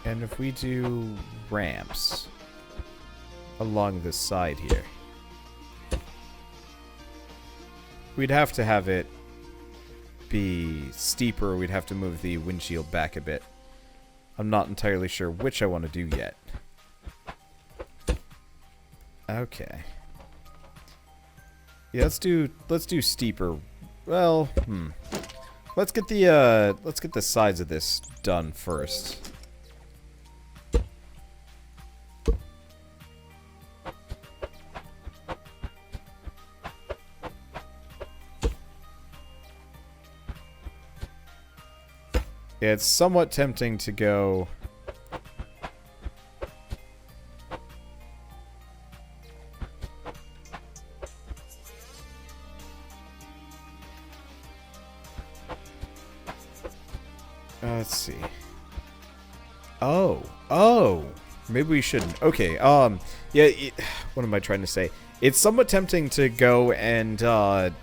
And if we do ramps along this side here, we'd have to have it be steeper. We'd have to move the windshield back a bit. I'm not entirely sure which I want to do yet. Okay. Yeah, let's do steeper. Well, let's get the sides of this done first. Yeah, it's somewhat tempting to go... let's see. Oh! Maybe we shouldn't. Okay, yeah, what am I trying to say? It's somewhat tempting to go and,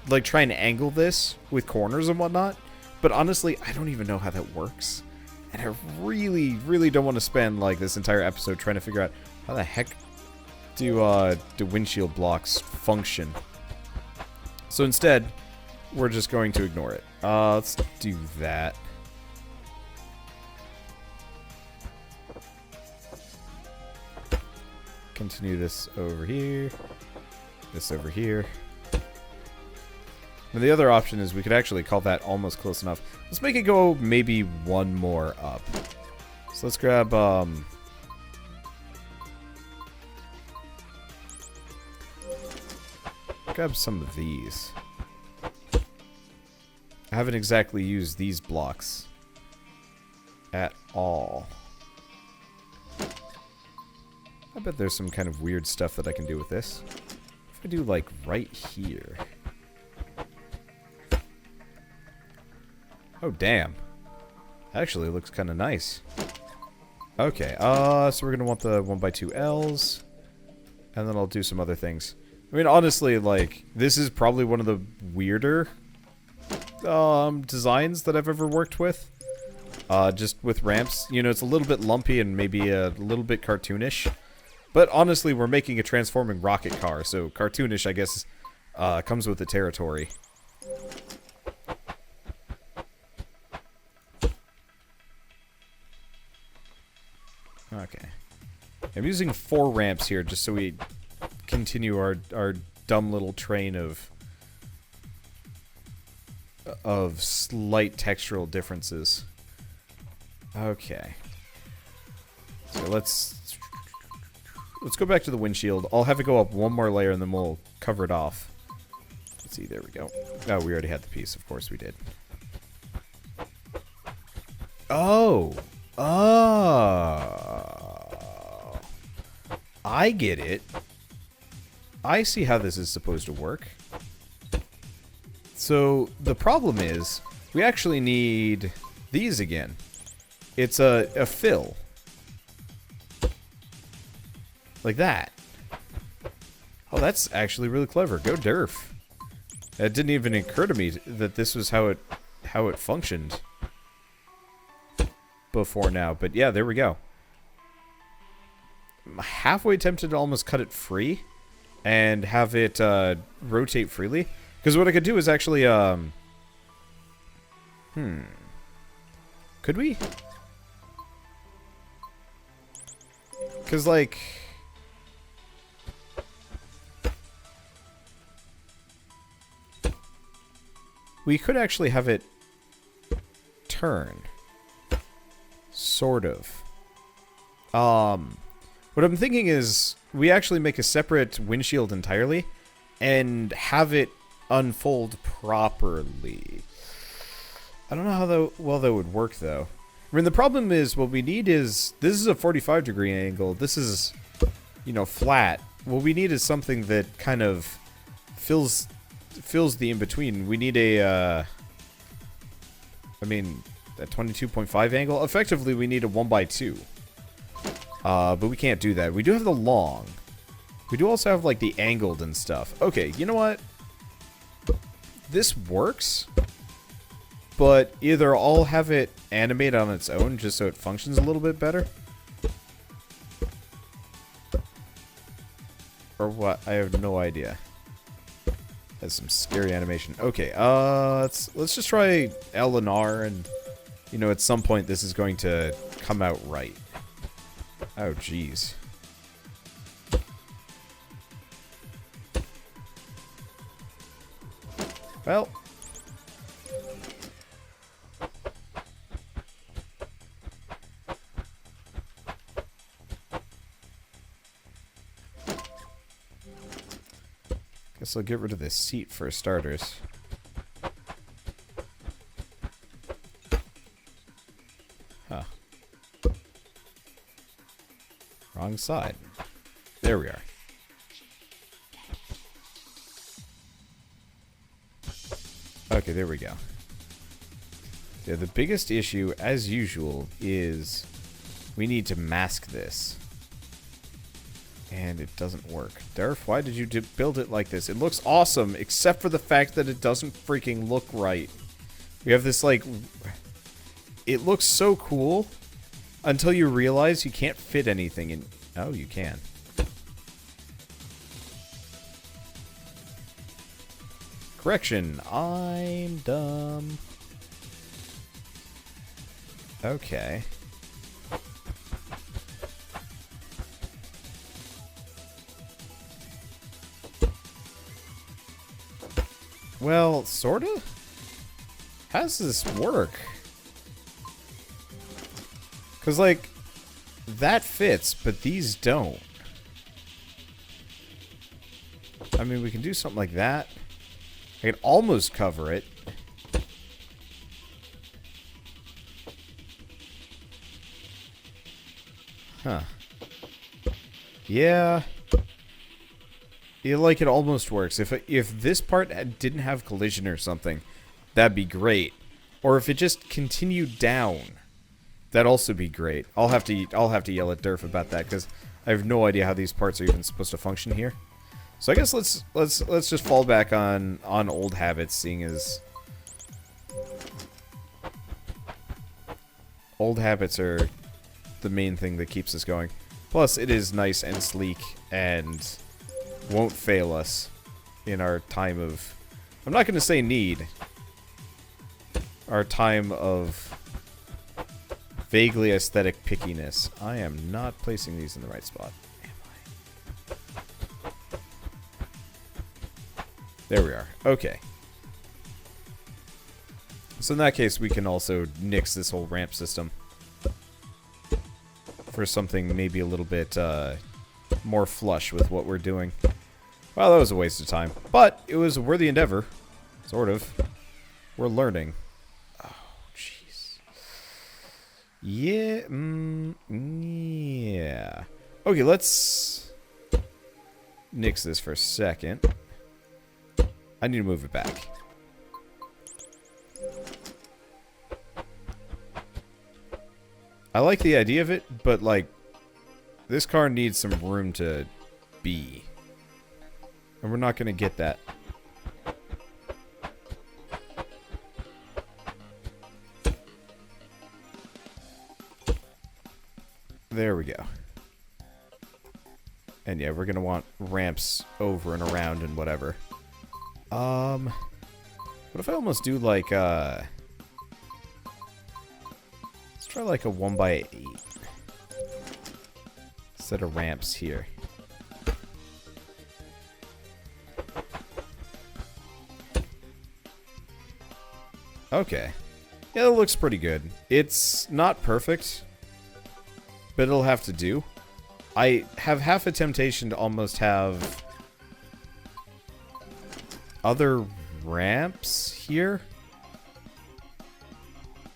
like, try and angle this with corners and whatnot. But honestly, I don't even know how that works. And I really, really don't want to spend, like, this entire episode trying to figure out how the heck do windshield blocks function. So instead, we're just going to ignore it. Let's do that. Continue this over here. This over here. And the other option is we could actually call that almost close enough. Let's make it go maybe one more up. So let's grab, grab some of these. I haven't exactly used these blocks at all. I bet there's some kind of weird stuff that I can do with this. If I do, like, right here... Oh, damn. Actually, looks kind of nice. Okay, so we're going to want the 1x2 Ls. And then I'll do some other things. I mean, honestly, like, this is probably one of the weirder designs that I've ever worked with. Just with ramps. You know, it's a little bit lumpy and maybe a little bit cartoonish. But honestly, we're making a transforming rocket car, so cartoonish, I guess, comes with the territory. Okay. I'm using 4 ramps here just so we continue our dumb little train of slight textural differences. Okay. So let's go back to the windshield. I'll have it go up one more layer and then we'll cover it off. Let's see, there we go. Oh, we already had the piece. Of course we did. Oh! Oh, I get it. I see how this is supposed to work. So the problem is we actually need these again. It's a fill. Like that. Oh, that's actually really clever. Go Durf. It didn't even occur to me that this was how it functioned before now, but yeah, there we go. I'm halfway tempted to almost cut it free and have it rotate freely, because what I could do is actually could we? Because, like, we could actually have it turn. Sort of. What I'm thinking is we actually make a separate windshield entirely and have it unfold properly. I don't know how well that would work, though. I mean, the problem is what we need is... This is a 45-degree angle. This is, you know, flat. What we need is something that kind of fills the in-between. We need a... I mean... That 22.5 angle. Effectively, we need a 1x2. But we can't do that. We do have the long. We do also have, like, the angled and stuff. Okay, you know what? This works. But either I'll have it animate on its own just so it functions a little bit better. Or what? I have no idea. Has some scary animation. Okay, let's just try L and R, and you know, at some point this is going to come out right. Oh, jeez. Well. Guess I'll get rid of this seat for starters. Huh. Wrong side. There we are. Okay, there we go. Yeah, the biggest issue, as usual, is we need to mask this. And it doesn't work. Durf, why did you build it like this? It looks awesome, except for the fact that it doesn't freaking look right. We have this, like... It looks so cool until you realize you can't fit anything in... Oh, you can. Correction. I'm dumb. Okay. Well, sorta? How does this work? Because, like, that fits, but these don't. I mean, we can do something like that. I can almost cover it. Huh. Yeah. Yeah, like, it almost works. If this part didn't have collision or something, that'd be great. Or if it just continued down, that'd also be great. I'll have to yell at Durf about that, because I have no idea how these parts are even supposed to function here. So I guess let's just fall back on old habits, seeing as old habits are the main thing that keeps us going. Plus, it is nice and sleek and won't fail us in our time of... I'm not going to say need. Our time of vaguely aesthetic pickiness. I am not placing these in the right spot. Am I? There we are. Okay. So in that case, we can also nix this whole ramp system for something maybe a little bit more flush with what we're doing. Well, that was a waste of time. But it was a worthy endeavor. Sort of. We're learning. Oh, jeez. Yeah. Yeah. Okay, let's nix this for a second. I need to move it back. I like the idea of it, but, like, this car needs some room to be. And we're not going to get that. There we go. And yeah, we're going to want ramps over and around and whatever. What if I almost do, like, let's try, like, a 1x8. Set of ramps here. Okay. Yeah, that looks pretty good. It's not perfect, but it'll have to do. I have half a temptation to almost have other ramps here.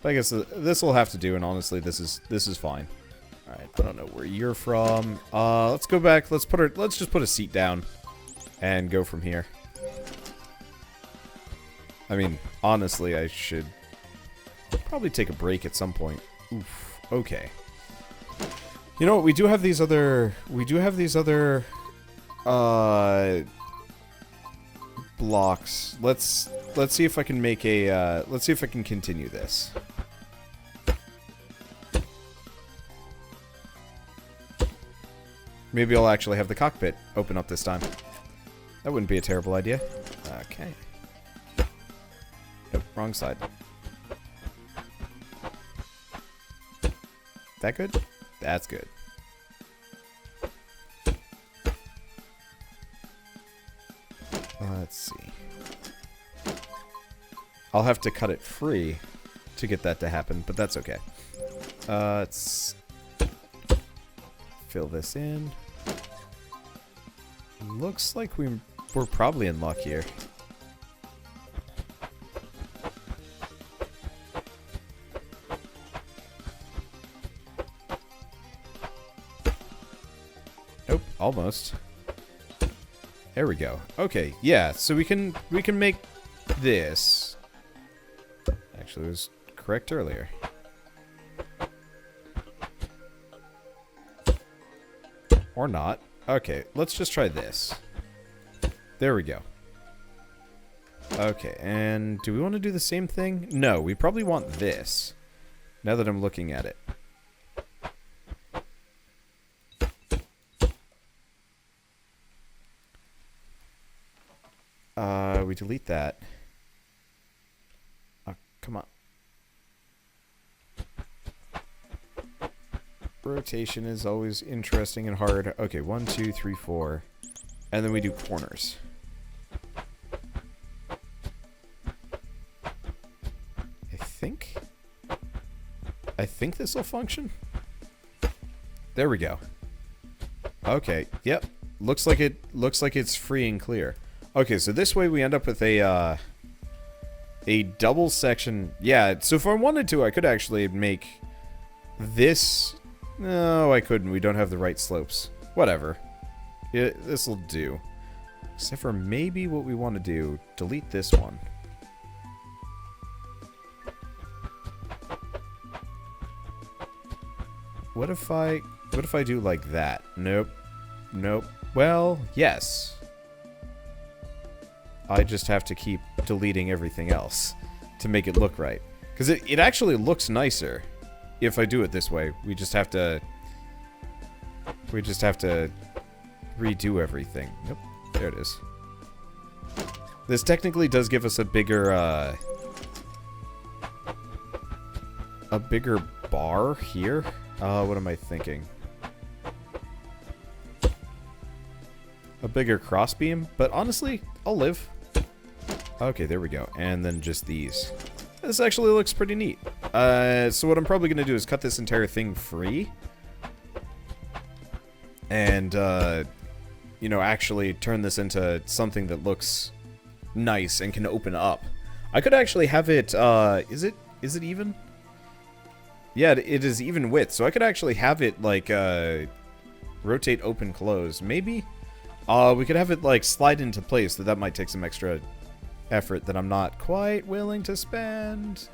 But I guess this will have to do, and honestly, this is fine. All right, I don't know where you're from. Let's go back. Let's just put a seat down and go from here. I mean, honestly, I should probably take a break at some point. Oof. Okay. You know what? We do have these other blocks. Let's see if I can make a let's see if I can continue this. Maybe I'll actually have the cockpit open up this time. That wouldn't be a terrible idea. Okay. Nope, wrong side. That good? That's good. Let's see. I'll have to cut it free to get that to happen, but that's okay. Let's fill this in. Looks like we're probably in luck here. Nope, almost. There we go. Okay, yeah, so we can make this. Actually, it was correct earlier. Or not. Okay, let's just try this. There we go. Okay, and do we want to do the same thing? No, we probably want this. Now that I'm looking at it. We delete that. Oh, come on. Rotation is always interesting and hard. Okay, 1, 2, 3, 4. And then we do corners. I think this will function. There we go. Okay, yep. Looks like it's free and clear. Okay, so this way we end up with a double section. Yeah, so if I wanted to, I could actually make this. No, I couldn't. We don't have the right slopes. Whatever. This will do. Except for maybe what we want to do. Delete this one. What if I do like that? Nope. Nope. Well, yes. I just have to keep deleting everything else to make it look right. Because it actually looks nicer if I do it this way. We just have to redo everything. Nope. There it is. This technically does give us a bigger bar here. What am I thinking? A bigger crossbeam, but honestly, I'll live. Okay, there we go. And then just these. This actually looks pretty neat. So what I'm probably going to do is cut this entire thing free. And, you know, actually turn this into something that looks nice and can open up. I could actually have it, is it even? Yeah, it is even width, so I could actually have it, like, rotate, open, close. Maybe? We could have it, like, slide into place, so that might take some extra effort that I'm not quite willing to spend.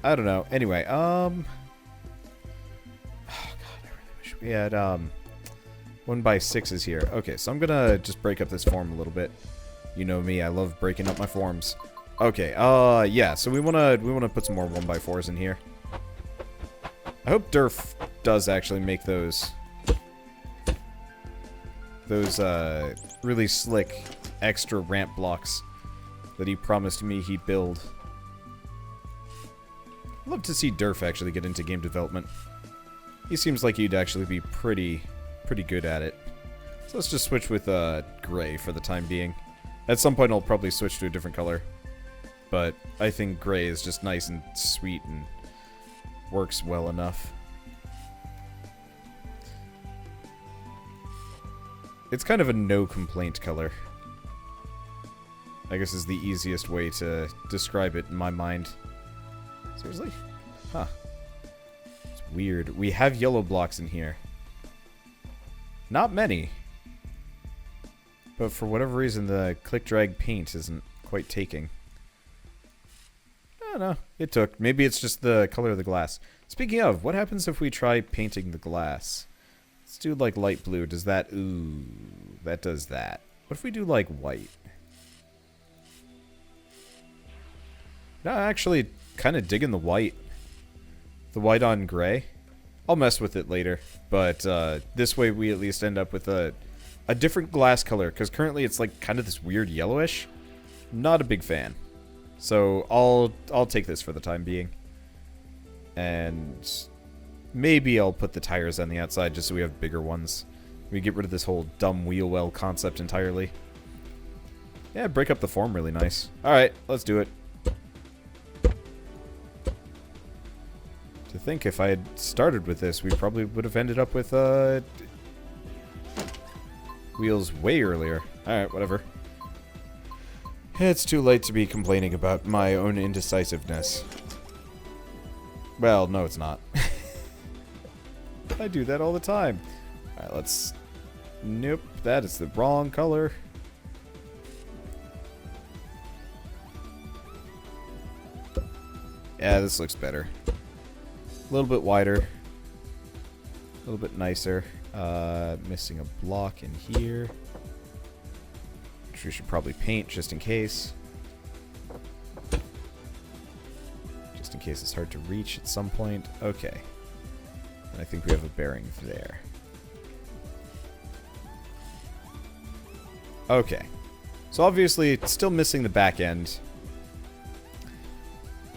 I don't know. Anyway, oh, God, I really wish we had, 1x6s here. Okay, so I'm gonna just break up this form a little bit. You know me, I love breaking up my forms. Okay, yeah, so we wanna put some more 1x4s in here. I hope Durf does actually make those really slick extra ramp blocks that he promised me he'd build. I'd love to see Durf actually get into game development. He seems like he'd actually be pretty good at it. So let's just switch with gray for the time being. At some point I'll probably switch to a different color. But I think gray is just nice and sweet and works well enough. It's kind of a no-complaint color. I guess is the easiest way to describe it in my mind. Seriously? Huh. It's weird. We have yellow blocks in here. Not many. But for whatever reason, the click-drag paint isn't quite taking. I don't know. It took. Maybe it's just the color of the glass. Speaking of, what happens if we try painting the glass? Let's do, like, light blue. Does that... Ooh, that does that. What if we do, like, white? No, actually, kind of digging the white. The white on gray. I'll mess with it later. But this way we at least end up with a different glass color. Because currently it's like kind of this weird yellowish. Not a big fan. So I'll take this for the time being. And maybe I'll put the tires on the outside just so we have bigger ones. We get rid of this whole dumb wheel well concept entirely. Yeah, break up the form really nice. Alright, let's do it. To think if I had started with this, we probably would have ended up with wheels way earlier. Alright, whatever. It's too late to be complaining about my own indecisiveness. Well, no it's not. I do that all the time. Alright, let's... Nope, that is the wrong color. Yeah, this looks better. A little bit wider. A little bit nicer. Missing a block in here. Which we should probably paint just in case. Just in case it's hard to reach at some point. Okay. And I think we have a bearing there. Okay. So obviously, it's still missing the back end.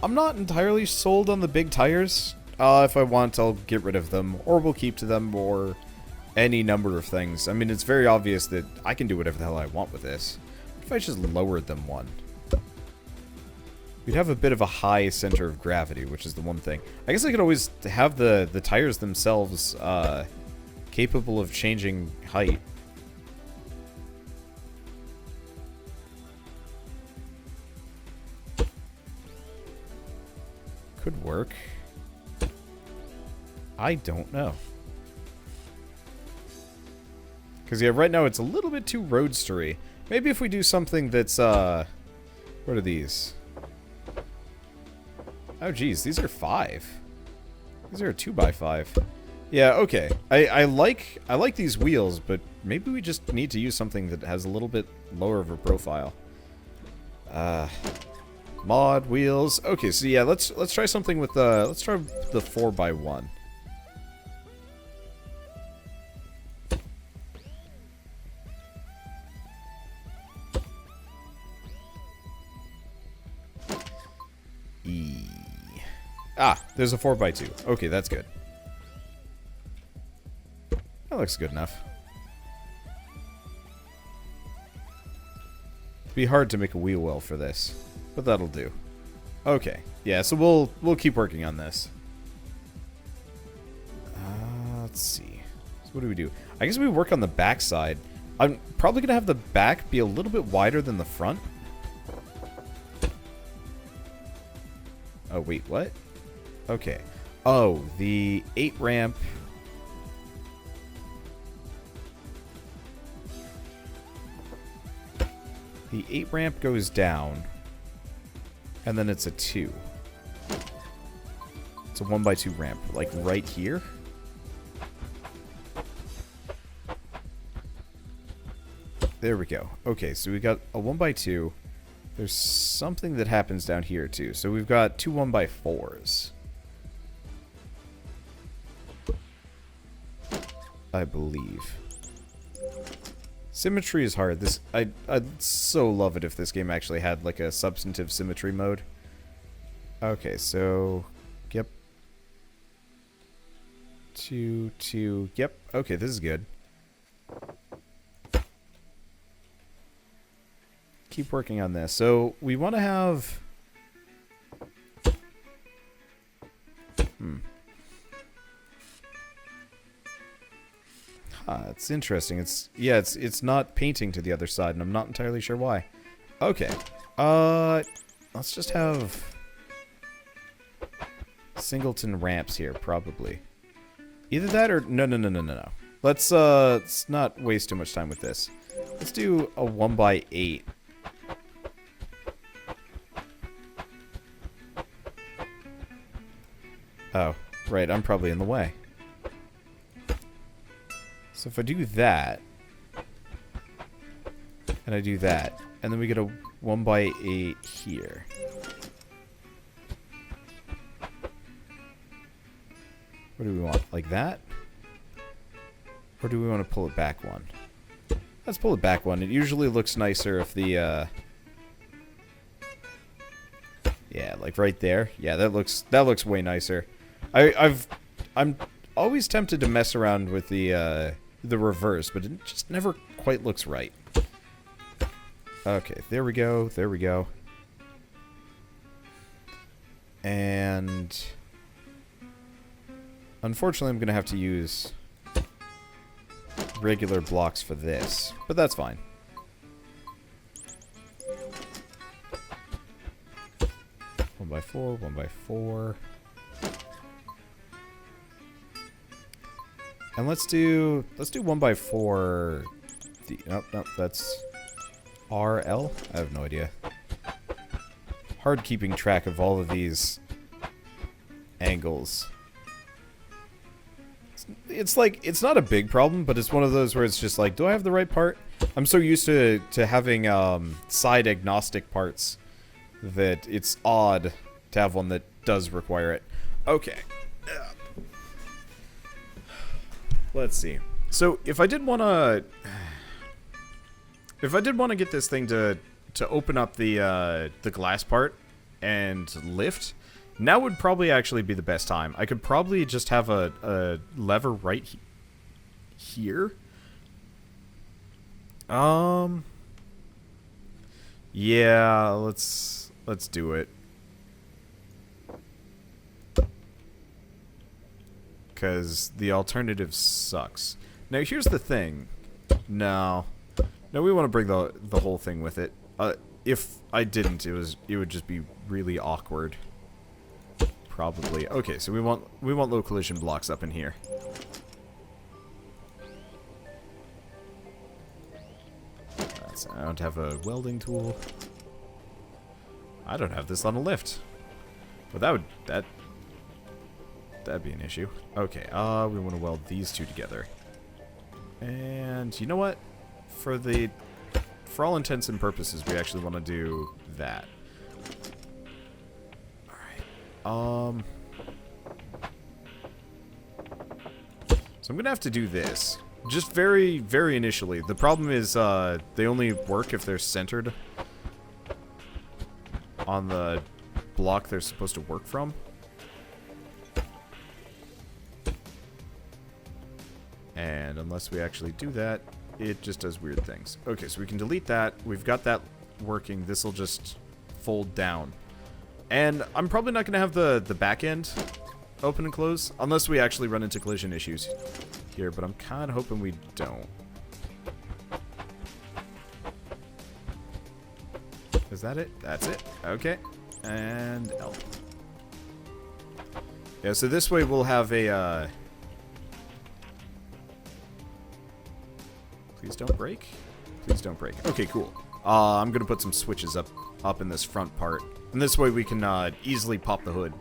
I'm not entirely sold on the big tires. If I want, I'll get rid of them, or we'll keep to them, or any number of things. I mean, it's very obvious that I can do whatever the hell I want with this. What if I just lowered them one? We'd have a bit of a high center of gravity, which is the one thing. I guess I could always have the tires themselves capable of changing height. Could work. I don't know. Because, yeah, right now it's a little bit too roadstery. Maybe if we do something that's, what are these? Oh, geez, these are 5. These are a 2x5. Yeah, okay. I like these wheels, but maybe we just need to use something that has a little bit lower of a profile. Mod wheels. Okay, so yeah, let's try something with let's try the 4x1. There's a 4x2. Okay, that's good. That looks good enough. It'd be hard to make a wheel well for this, but that'll do. Okay, yeah, so we'll keep working on this. Let's see. So what do we do? I guess we work on the back side. I'm probably gonna have the back be a little bit wider than the front. Oh wait, what? Okay. Oh, the 8 ramp. The 8 ramp goes down. And then it's a 2. It's a 1x2 ramp. Like right here. There we go. Okay, so we got a 1x2. There's something that happens down here too. So we've got 2 1x4s. I believe. Symmetry is hard. I'd so love it if this game actually had like a substantive symmetry mode. Okay, so yep. 2, 2, yep. Okay, this is good. Keep working on this. So we want to have it's interesting. It's not painting to the other side, and I'm not entirely sure why. Okay. Let's just have singleton ramps here, probably. Either that or no. Let's not waste too much time with this. Let's do a 1x8. Oh, right, I'm probably in the way. So if I do that, and I do that, and then we get a 1x8 here. What do we want? Like that? Or do we want to pull it back one? Let's pull it back one. It usually looks nicer if the, yeah, like right there. Yeah, that looks way nicer. I'm always tempted to mess around with the reverse, but it just never quite looks right. Okay, there we go. There we go. And unfortunately, I'm going to have to use regular blocks for this, but that's fine. One by four, 1x4. And let's do 1x4. Nope, that's RL. I have no idea. Hard keeping track of all of these angles. It's like, it's not a big problem, but it's one of those where it's just like, do I have the right part? I'm so used to having side agnostic parts that it's odd to have one that does require it. Okay. Let's see. So if I did want to get this thing to open up the glass part and lift, now would probably actually be the best time. I could probably just have a lever right here. Yeah, let's do it. Because the alternative sucks. Now here's the thing. No, we want to bring the whole thing with it. If I didn't, it would just be really awkward. Probably. Okay, so we want low collision blocks up in here. I don't have a welding tool. I don't have this on a lift. But that'd be an issue. Okay, we want to weld these two together. And you know what? For all intents and purposes, we actually want to do that. Alright. So I'm gonna have to do this. Just very, very initially. The problem is, they only work if they're centered on the block they're supposed to work from. And unless we actually do that, it just does weird things. Okay, so we can delete that. We've got that working. This will just fold down. And I'm probably not going to have the back end open and close, unless we actually run into collision issues here, but I'm kind of hoping we don't. Is that it? That's it. Okay. And L. Yeah, so this way we'll have a, please don't break. Please don't break. Okay, cool. I'm gonna put some switches up in this front part, and this way we can easily pop the hood.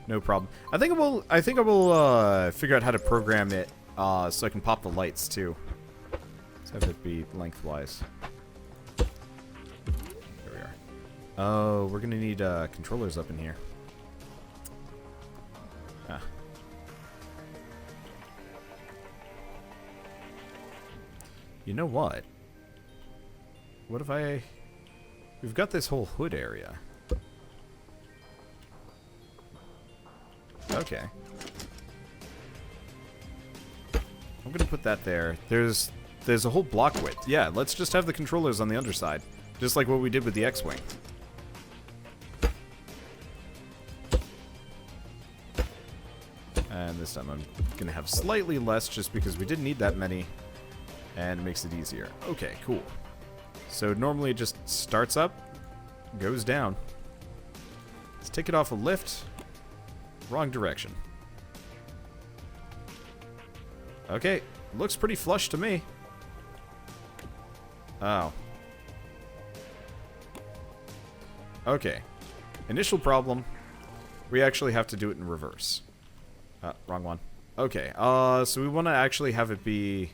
No problem. I think I will figure out how to program it so I can pop the lights too. Let's have it be lengthwise. There we are. Oh, we're gonna need controllers up in here. Ah. You know what? What if we've got this whole hood area. Okay. I'm gonna put that there. There's a whole block width. Yeah, let's just have the controllers on the underside. Just like what we did with the X-Wing. And this time I'm gonna have slightly less just because we didn't need that many. And it makes it easier. Okay, cool. So normally it just starts up, goes down. Let's take it off a lift. Wrong direction. Okay, looks pretty flush to me. Oh. Okay. Initial problem. We actually have to do it in reverse. Wrong one. Okay, so we want to actually have it be...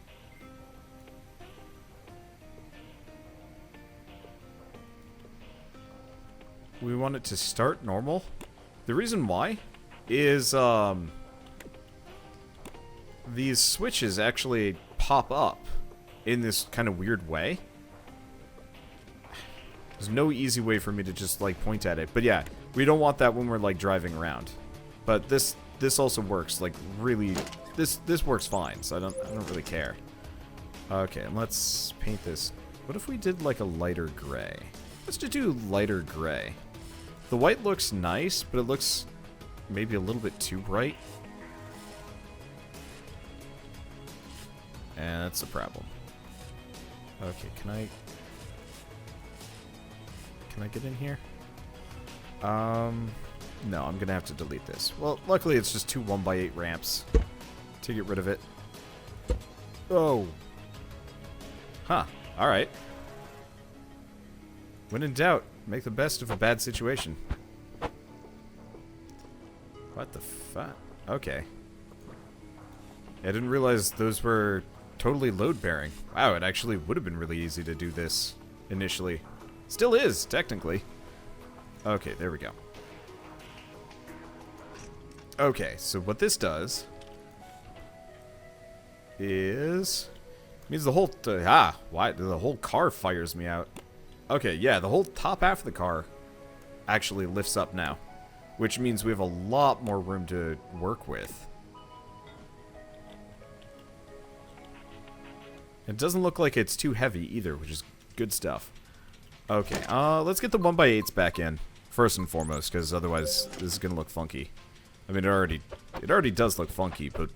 We want it to start normal. The reason why is, these switches actually pop up in this kind of weird way. There's no easy way for me to just, like, point at it. But yeah, we don't want that when we're, like, driving around. But this also works, like, really... This works fine, so I don't really care. Okay, and let's paint this. What if we did, like, a lighter gray? Let's just do lighter gray. The white looks nice, but it looks maybe a little bit too bright. And that's a problem. Okay, can I get in here? No, I'm gonna have to delete this. Well, luckily it's just two 1x8 ramps to get rid of it. Oh. Huh. Alright. When in doubt, make the best of a bad situation. What the fuck? Okay. I didn't realize those were totally load-bearing. Wow, it actually would have been really easy to do this initially. Still is, technically. Okay, there we go. Okay, so what this does is... means the whole... why? The whole car fires me out. Okay, yeah, the whole top half of the car actually lifts up now. Which means we have a lot more room to work with. It doesn't look like it's too heavy either, which is good stuff. Okay, let's get the 1x8s back in, first and foremost, because otherwise this is going to look funky. I mean, it already does look funky, but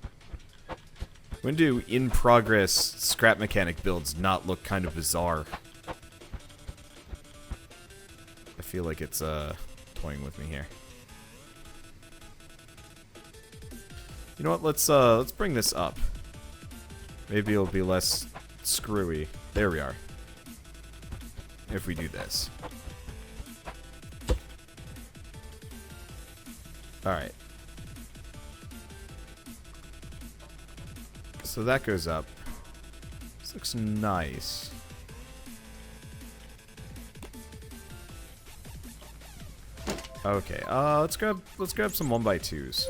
when do in-progress scrap mechanic builds not look kind of bizarre? I feel like it's, toying with me here. You know what, let's bring this up. Maybe it'll be less screwy. There we are. If we do this. Alright. So that goes up. This looks nice. Okay, let's grab some 1x2s.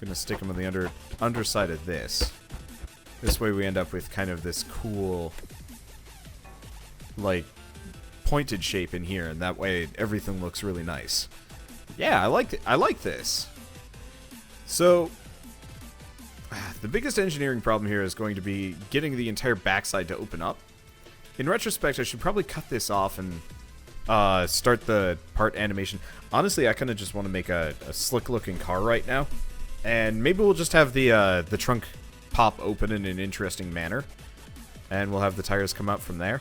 Gonna stick them on the underside of this. This way we end up with kind of this cool, like, pointed shape in here, and that way everything looks really nice. Yeah, I like this. So, the biggest engineering problem here is going to be getting the entire backside to open up. In retrospect, I should probably cut this off and start the part animation. Honestly, I kind of just want to make a slick-looking car right now. And maybe we'll just have the trunk pop open in an interesting manner. And we'll have the tires come out from there.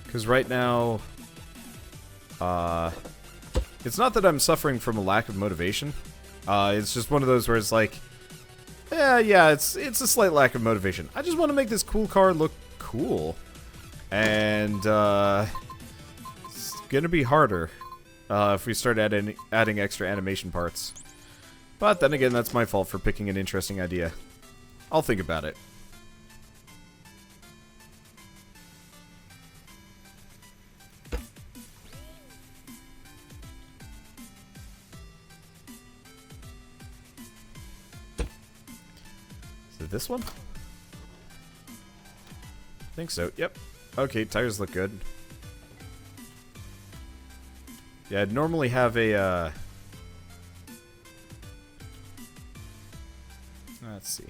Because right now... it's not that I'm suffering from a lack of motivation. It's just one of those where it's like... Yeah, it's a slight lack of motivation. I just want to make this cool car look cool. And, it's gonna be harder. If we start adding extra animation parts. But then again, that's my fault for picking an interesting idea. I'll think about it. Is it this one? I think so, yep. Okay, tires look good. Yeah, I'd normally have a, let's see.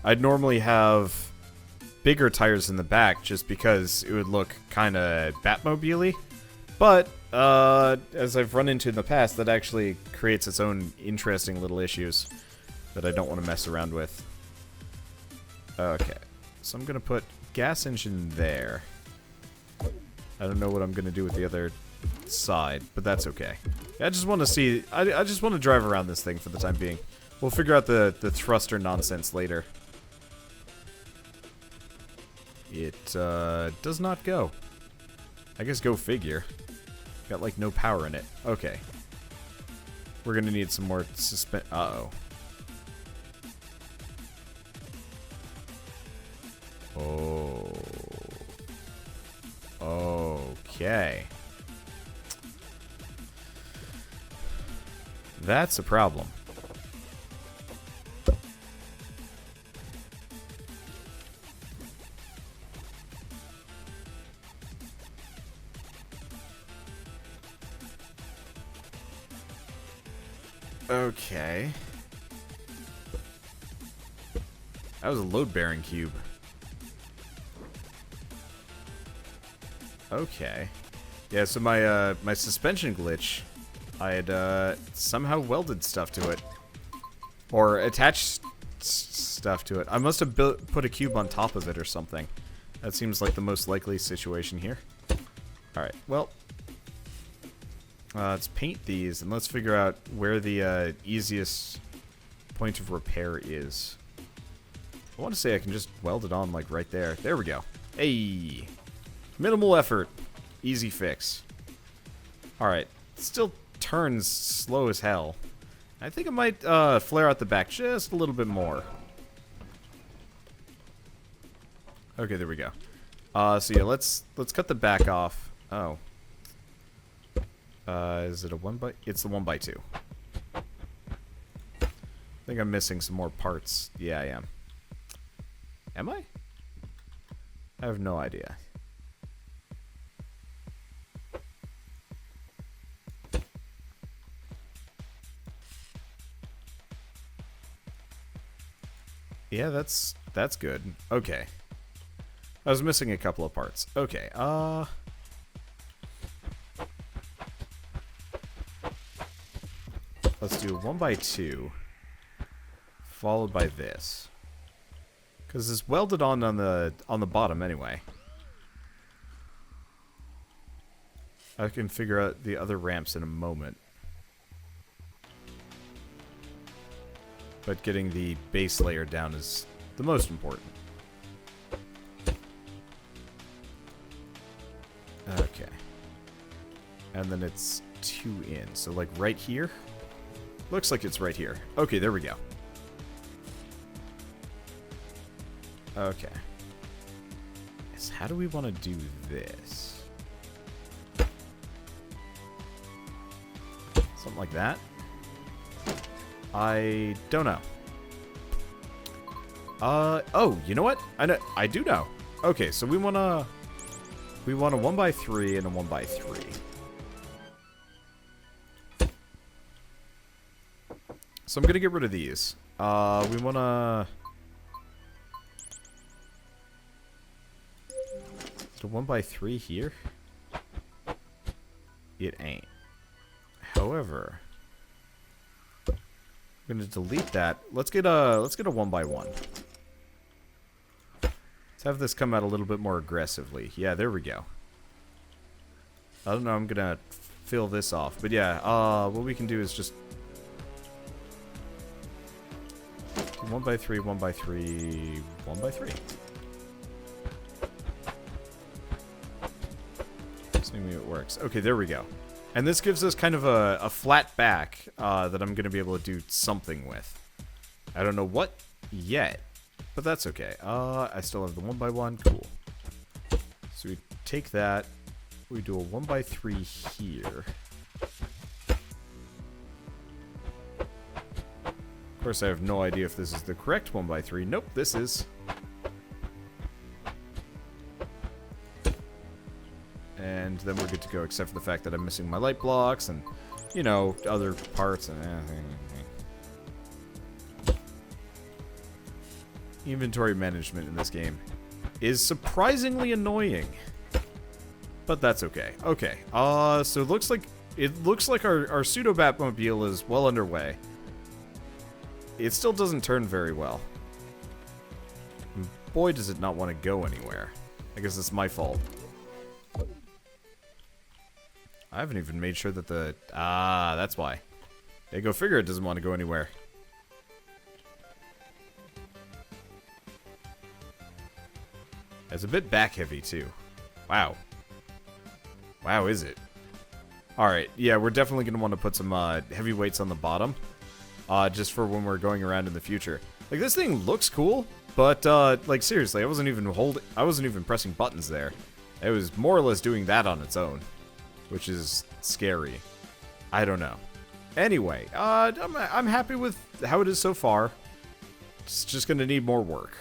I'd normally have bigger tires in the back just because it would look kind of Batmobile-y. But, as I've run into in the past, that actually creates its own interesting little issues that I don't want to mess around with. Okay, so I'm going to put gas engine there. I don't know what I'm going to do with the other side, but that's okay. I just want to see... I just want to drive around this thing for the time being. We'll figure out the thruster nonsense later. It does not go. I guess go figure. Got like no power in it. Okay. We're gonna need some more uh-oh. Oh. Okay. That's a problem. Okay. That was a load-bearing cube. Okay. Yeah, so my my suspension glitch, I had somehow welded stuff to it. Or attached stuff to it. I must have put a cube on top of it or something. That seems like the most likely situation here. Alright, well. Let's paint these, and let's figure out where the easiest point of repair is. I want to say I can just weld it on, like, right there. There we go. Hey! Minimal effort. Easy fix. Alright. Still turns slow as hell. I think it might flare out the back just a little bit more. Okay, there we go. So yeah, let's cut the back off. Oh. Is it a 1x? It's the 1x2. I think I'm missing some more parts. Yeah, I am. Am I? I have no idea. Yeah, that's good. Okay. I was missing a couple of parts. Okay, let's do 1x2, followed by this. Because it's welded on the bottom anyway. I can figure out the other ramps in a moment. But getting the base layer down is the most important. Okay. And then it's 2 in. So like right here? Looks like it's right here. Okay, there we go. Okay. So how do we want to do this? Something like that? I don't know. Oh, you know what? I do know. Okay, so we want a 1x3 and a 1x3. So I'm gonna get rid of these. We wanna... Is it a 1x3 here? It ain't. However... I'm gonna delete that. Let's get a 1x1. Let's have this come out a little bit more aggressively. Yeah, there we go. I don't know, I'm gonna fill this off. But yeah, what we can do is just 1x3, 1x3, 1x3. Assuming it works. Okay, there we go. And this gives us kind of a flat back that I'm going to be able to do something with. I don't know what yet, but that's okay. I still have the 1x1. Cool. So we take that. We do a 1x3 here. Of course, I have no idea if this is the correct 1x3. Nope, this is. And then we're good to go, except for the fact that I'm missing my light blocks and, you know, other parts and inventory management in this game is surprisingly annoying. But that's okay. Okay. So it looks like our pseudo Batmobile is well underway. It still doesn't turn very well. And boy, does it not want to go anywhere. I guess it's my fault. I haven't even made sure that the... that's why. Yeah, go figure it doesn't want to go anywhere. It's a bit back heavy, too. Wow. Wow, is it? Alright, yeah, we're definitely going to want to put some heavy weights on the bottom. Just for when we're going around in the future. Like, this thing looks cool, but, like, seriously, I wasn't even pressing buttons there. It was more or less doing that on its own. Which is scary. I don't know. Anyway, I'm happy with how it is so far. It's just going to need more work.